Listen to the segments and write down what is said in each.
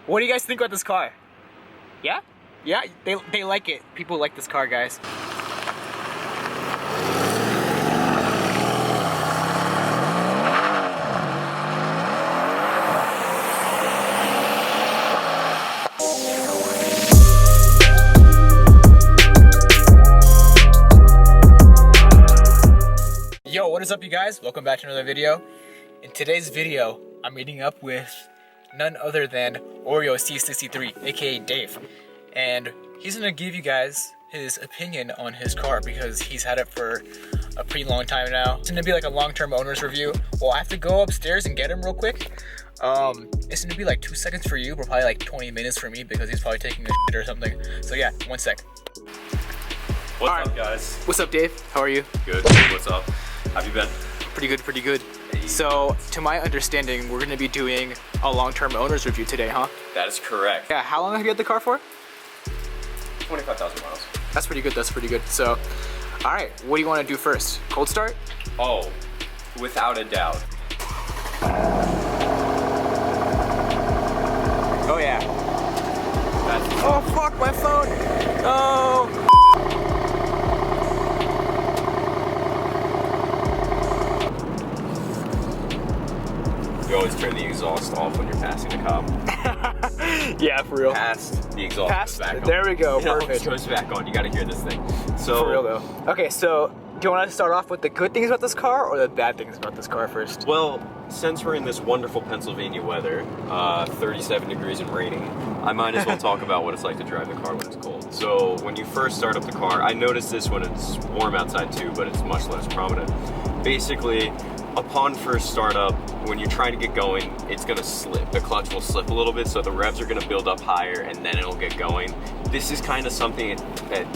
What do you guys think about this car? Yeah? Yeah, they like it. People like this car, guys. Yo, what is up, you guys? Welcome back to another video. In today's video, I'm meeting up with none other than Oreo C63, aka Dave. And he's gonna give you guys his opinion on his car because he's had it for a pretty long time now. It's gonna be like a long-term owner's review. Well, I have to go upstairs and get him real quick. It's gonna be like 2 seconds for you, but probably like 20 minutes for me because he's probably taking a shit or something. So yeah, 1 sec. What's up, guys? What's up, Dave? How are you? Good. What's up? How have you been? Pretty good, pretty good. So, to my understanding, we're gonna be doing a long-term owner's review today, huh? That is correct. Yeah, how long have you had the car for? 25,000 miles. That's pretty good, that's pretty good. So, all right, what do you wanna do first? Cold start? Oh, without a doubt. Oh yeah. That's Oh fuck, my phone! Oh! You always turn the exhaust off when you're passing a cop. Yeah, for real. Past the exhaust Past, goes back on. there we go, perfect. It goes back on. You gotta hear this thing. So, For real though. Okay, so do you want to start off with the good things about this car or the bad things about this car first? well, since we're in this wonderful Pennsylvania weather, 37 degrees and raining, I might as well talk about what it's like to drive the car when it's cold. So when you first start up the car, I noticed this when it's warm outside too, but it's much less prominent. Basically, upon first startup, when you're trying to get going, it's gonna slip. The clutch will slip a little bit, so the revs are gonna build up higher and then it'll get going. This is kind of something that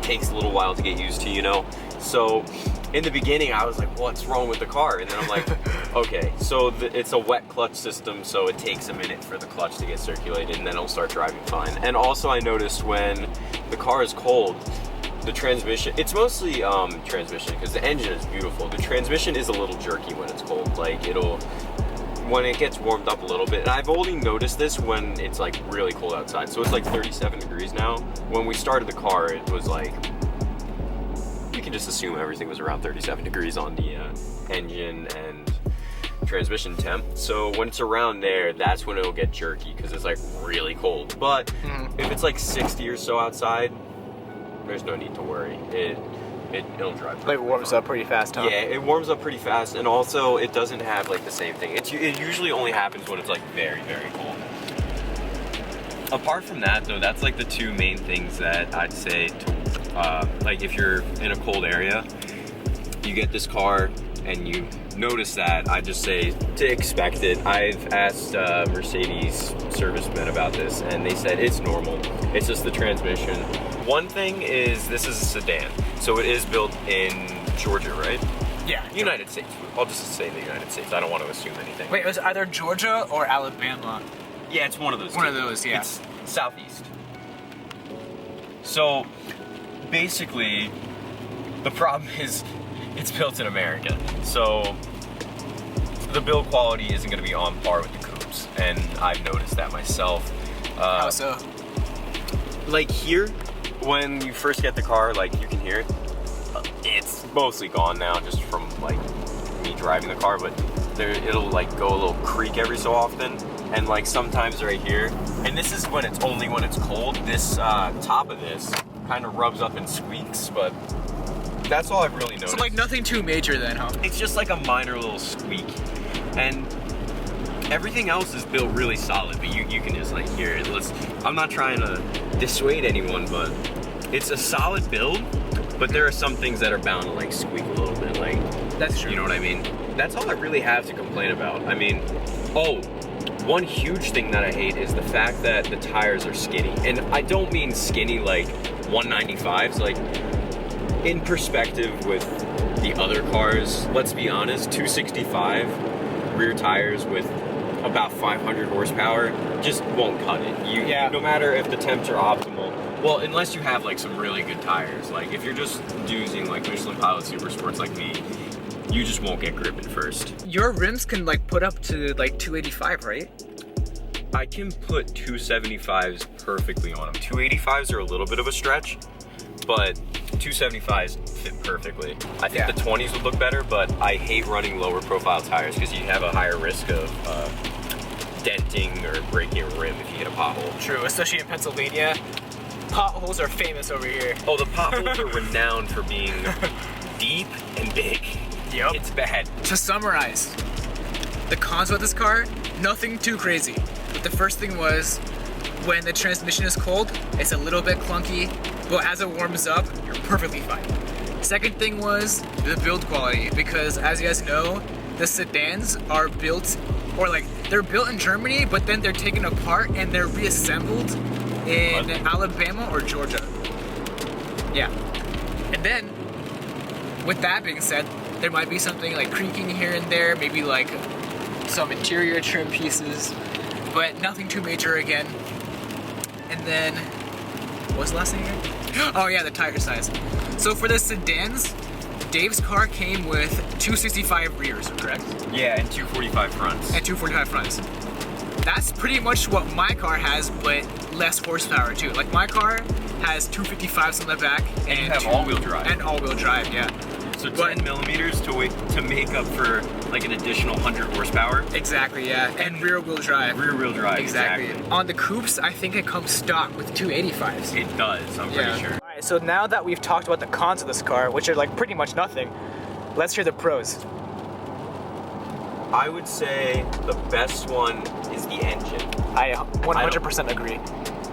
takes a little while to get used to, you know? So in the beginning, I was like, what's wrong with the car? And then I'm like, okay, so it's a wet clutch system, so it takes a minute for the clutch to get circulated and then it'll start driving fine. And also I noticed when the car is cold, the transmission, it's mostly transmission because the engine is beautiful. The transmission is a little jerky when it's cold. Like when it gets warmed up a little bit, and I've only noticed this when it's like really cold outside. So it's like 37 degrees now. When we started the car, it was like, you can just assume everything was around 37 degrees on the engine and transmission temp. So when it's around there, that's when it'll get jerky because it's like really cold. But if it's like 60 or so outside, there's no need to worry. It'll drive. Like it warms up pretty fast, huh? Yeah, it warms up pretty fast, and also it doesn't have like the same thing. It usually only happens when it's like very, very cold. Apart from that, though, that's like the two main things that I'd say to, like if you're in a cold area, you get this car and you notice that, I just say to expect it. I've asked Mercedes servicemen about this and they said it's normal. It's just the transmission. One thing is this is a sedan, so it is built in Georgia, right? Yeah. United States. I'll just say the United States. I don't want to assume anything. Wait, it was either Georgia or Alabama. Yeah, it's one of those. One of those, yeah. It's southeast. So basically, the problem is it's built in America. So the build quality isn't going to be on par with the coupes, and I've noticed that myself. How so? Like here, when you first get the car, like you can hear it. It's mostly gone now, just from like me driving the car. But it'll like go a little creak every so often, and like sometimes right here. And this is when it's only when it's cold. This top of this kind of rubs up and squeaks, but that's all I've really noticed. So like nothing too major then, huh? It's just like a minor little squeak, and everything else is built really solid. But you can just like hear it. I'm not trying to dissuade anyone, but it's a solid build. But there are some things that are bound to like squeak a little bit. Like That's true. You know what I mean? That's all I really have to complain about. I mean, one huge thing that I hate is the fact that the tires are skinny, and I don't mean skinny like 195s. Like in perspective with the other cars, let's be honest, 265 rear tires with about 500 horsepower just won't cut it. No matter if the temps are optimal. Well, unless you have like some really good tires. Like if you're just using like Michelin Pilot Super Sports like me, you just won't get grip in first. Your rims can like put up to like 285, right? I can put 275s perfectly on them. 285s are a little bit of a stretch, but 275s fit perfectly. I think the 20s would look better, but I hate running lower profile tires because you have a higher risk of denting or breaking a rim if you hit a pothole. True, especially in Pennsylvania. Potholes are famous over here. Oh, the potholes are renowned for being deep and big. Yep. It's bad. To summarize, the cons about this car, nothing too crazy. But the first thing was, when the transmission is cold, it's a little bit clunky, but as it warms up, you're perfectly fine. Second thing was the build quality, because as you guys know, the sedans are built, or like, they're built in Germany, but then they're taken apart and they're reassembled in Alabama or Georgia. Yeah. And then, with that being said, there might be something like creaking here and there, maybe like some interior trim pieces, but nothing too major again. And then, what was the last thing again? Oh yeah, the tire size. So for the sedans, Dave's car came with 265 rears, correct? Yeah, and 245 fronts. And 245 fronts. That's pretty much what my car has, but less horsepower too. Like my car has 255s on the back, and you have all-wheel drive. And all-wheel drive, yeah. So 10 millimeters to make up for like an additional 100 horsepower. Exactly, yeah. And rear-wheel drive. Rear-wheel drive, exactly. On the coupes, I think it comes stock with 285s. It does, I'm pretty sure. Alright, so now that we've talked about the cons of this car, which are like pretty much nothing, let's hear the pros. I would say the best one is the engine. I 100% agree.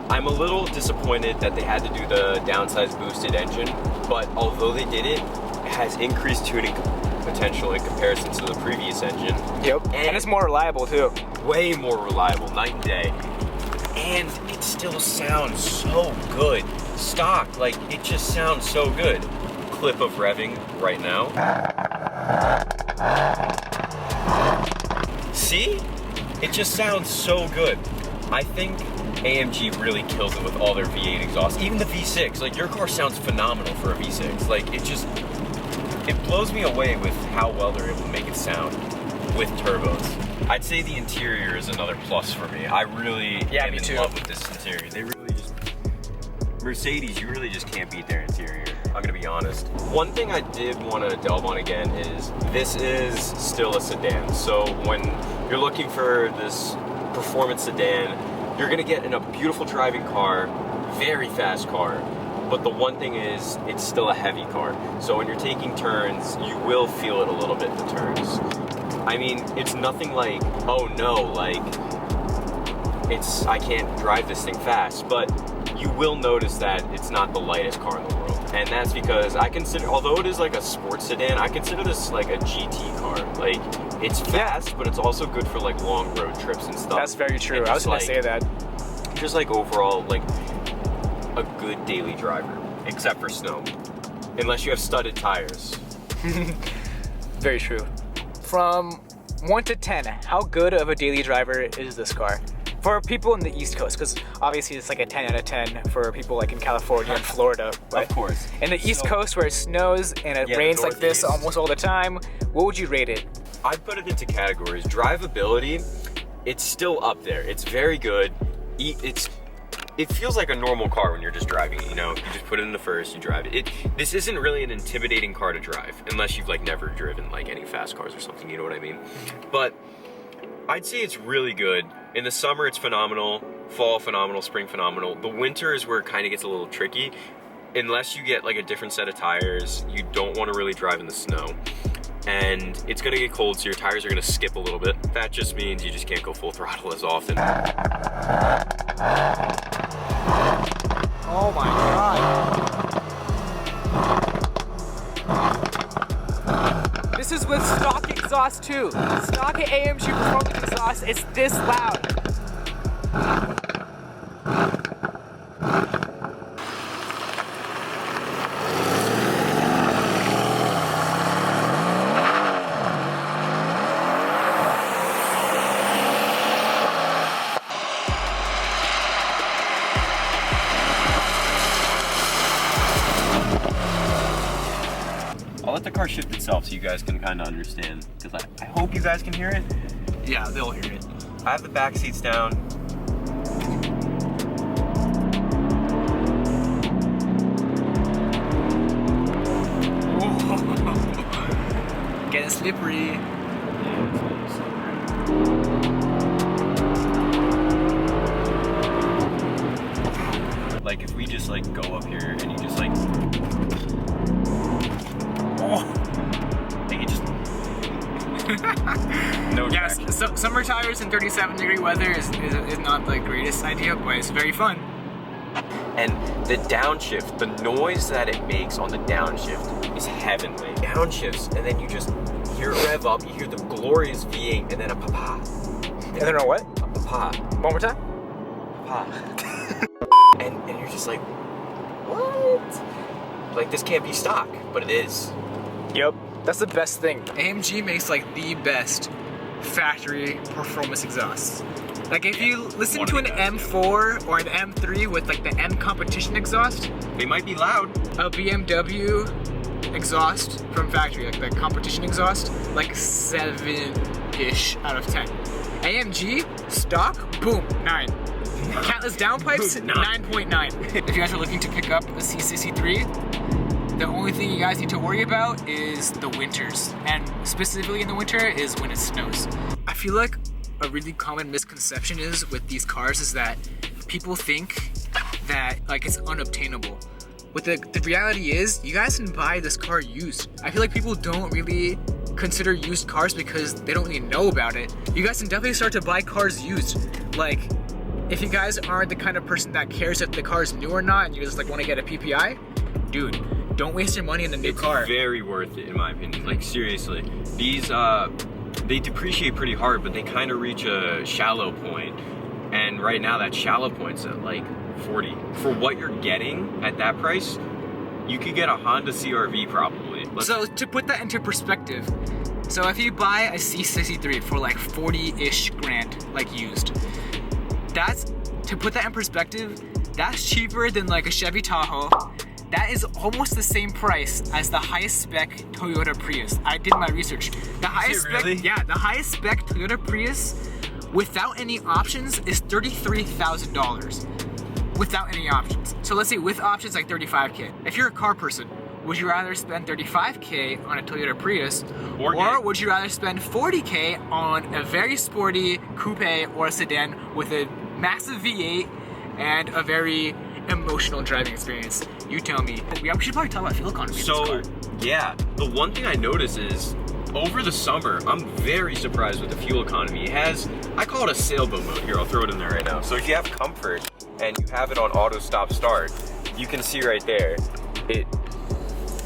I'm a little disappointed that they had to do the downsized boosted engine, but although they did it, it has increased tuning potential in comparison to the previous engine. Yep, and it's more reliable too. Way more reliable, night and day. And it still sounds so good. Stock, like, it just sounds so good. Clip of revving right now. See? It just sounds so good. I think AMG really kills it with all their V8 exhausts. Even the V6, like your car sounds phenomenal for a V6. Like it blows me away with how well they're able to make it sound with turbos. I'd say the interior is another plus for me. I really am in love with this interior. They really just, Mercedes, you really just can't beat their interior. I'm gonna be honest. One thing I did want to delve on again is this is still a sedan. So when you're looking for this performance sedan, you're gonna get in a beautiful driving car, very fast car. But the one thing is, it's still a heavy car. So when you're taking turns, you will feel it a little bit, the turns. I mean, it's nothing like, oh no, like, I can't drive this thing fast, but you will notice that it's not the lightest car in the world. And that's because I consider, although it is like a sports sedan, I consider this like a GT car. Like, it's fast, but it's also good for like long road trips and stuff. That's very true. I was gonna say that. Just like overall, like a good daily driver, except for snow. Unless you have studded tires. Very true. From 1 to 10, how good of a daily driver is this car? For people in the East Coast, because obviously it's like a 10 out of 10 for people like in California and Florida. Of course. In the East Coast where it snows and it rains like this almost all the time, what would you rate it? I'd put it into categories. Drivability, it's still up there. It's very good. It feels like a normal car when you're just driving it, you know? You just put it in the first, you drive it. This isn't really an intimidating car to drive, unless you've like never driven like any fast cars or something, you know what I mean? But I'd say it's really good. In the summer, it's phenomenal. Fall, phenomenal. Spring, phenomenal. The winter is where it kind of gets a little tricky. Unless you get like a different set of tires, you don't want to really drive in the snow. And it's gonna get cold, so your tires are gonna skip a little bit. That just means you just can't go full throttle as often. Oh my god. This is with stock exhaust too. Stock AMG performance exhaust, it's this loud. car shift itself so you guys can kind of understand, because I hope you guys can hear it. Yeah, they'll hear it. I have the back seats down. Ooh. Getting slippery. Like if we just like go up here and you just like, like it just no yes, traction. so, summer tires in 37-degree weather is not the greatest idea, but it's very fun. And the downshift, the noise that it makes on the downshift is heavenly. Downshifts, and then you just hear it rev up, you hear the glorious V8, and then a papa. And then a what? A papa. One more time? Papa. and you're just like, what? Like this can't be stock, but it is. Yep. That's the best thing. AMG makes like the best factory performance exhausts. Like if you listen to an M4 or an M3 with like the M competition exhaust, they might be loud. A BMW exhaust from factory, like the competition exhaust, like 7-ish out of 10. AMG stock, boom, 9. Catless downpipes, 9.9. If you guys are looking to pick up a C63, the only thing you guys need to worry about is the winters, and specifically in the winter is when it snows. I feel like a really common misconception is with these cars is that people think that like it's unobtainable. But the reality is you guys can buy this car used. I feel like people don't really consider used cars because they don't really know about it. You guys can definitely start to buy cars used. Like if you guys aren't the kind of person that cares if the car is new or not and you just like want to get a PPI, dude, don't waste your money in the new car. It's very worth it in my opinion. Like seriously, these they depreciate pretty hard, but they kind of reach a shallow point. And right now that shallow point's at like 40. For what you're getting at that price, you could get a Honda CR-V probably. So to put that into perspective, so if you buy a C63 for like 40-ish grand, like used, that's, to put that in perspective, that's cheaper than like a Chevy Tahoe. That is almost the same price as the highest spec Toyota Prius. I did my research. The highest spec, really? yeah, the highest spec Toyota Prius without any options is $33,000. Without any options. So let's say with options like 35K. If you're a car person, would you rather spend 35K on a Toyota Prius or would you rather spend 40K on a very sporty coupe or a sedan with a massive V8 and a very emotional driving experience? You tell me. We should probably talk about fuel economy. So, yeah, the one thing I notice is over the summer, I'm very surprised with the fuel economy. It has, I call it a sailboat mode. Here, I'll throw it in there right now. So if you have comfort and you have it on auto stop start, you can see right there,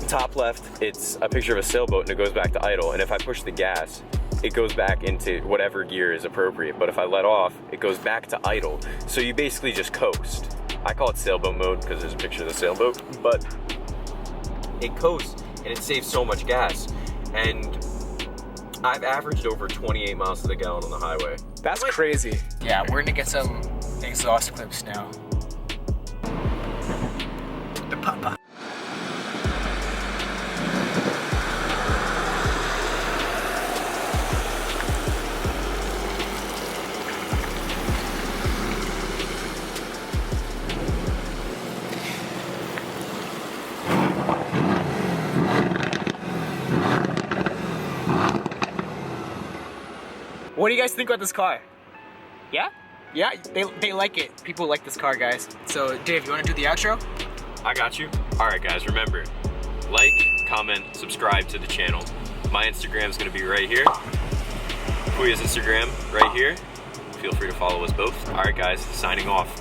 top left, it's a picture of a sailboat and it goes back to idle. And if I push the gas, it goes back into whatever gear is appropriate. But if I let off, it goes back to idle. So you basically just coast. I call it sailboat mode because there's a picture of the sailboat, but it coasts and it saves so much gas. And I've averaged over 28 miles to the gallon on the highway. That's crazy. Yeah, we're gonna get some exhaust clips now. The papa. What do you guys think about this car? Yeah? Yeah, they like it. People like this car, guys. So, Dave, you want to do the outro? I got you. All right, guys, remember, like, comment, subscribe to the channel. My Instagram is going to be right here. Puya's Instagram right here. Feel free to follow us both. All right, guys, signing off.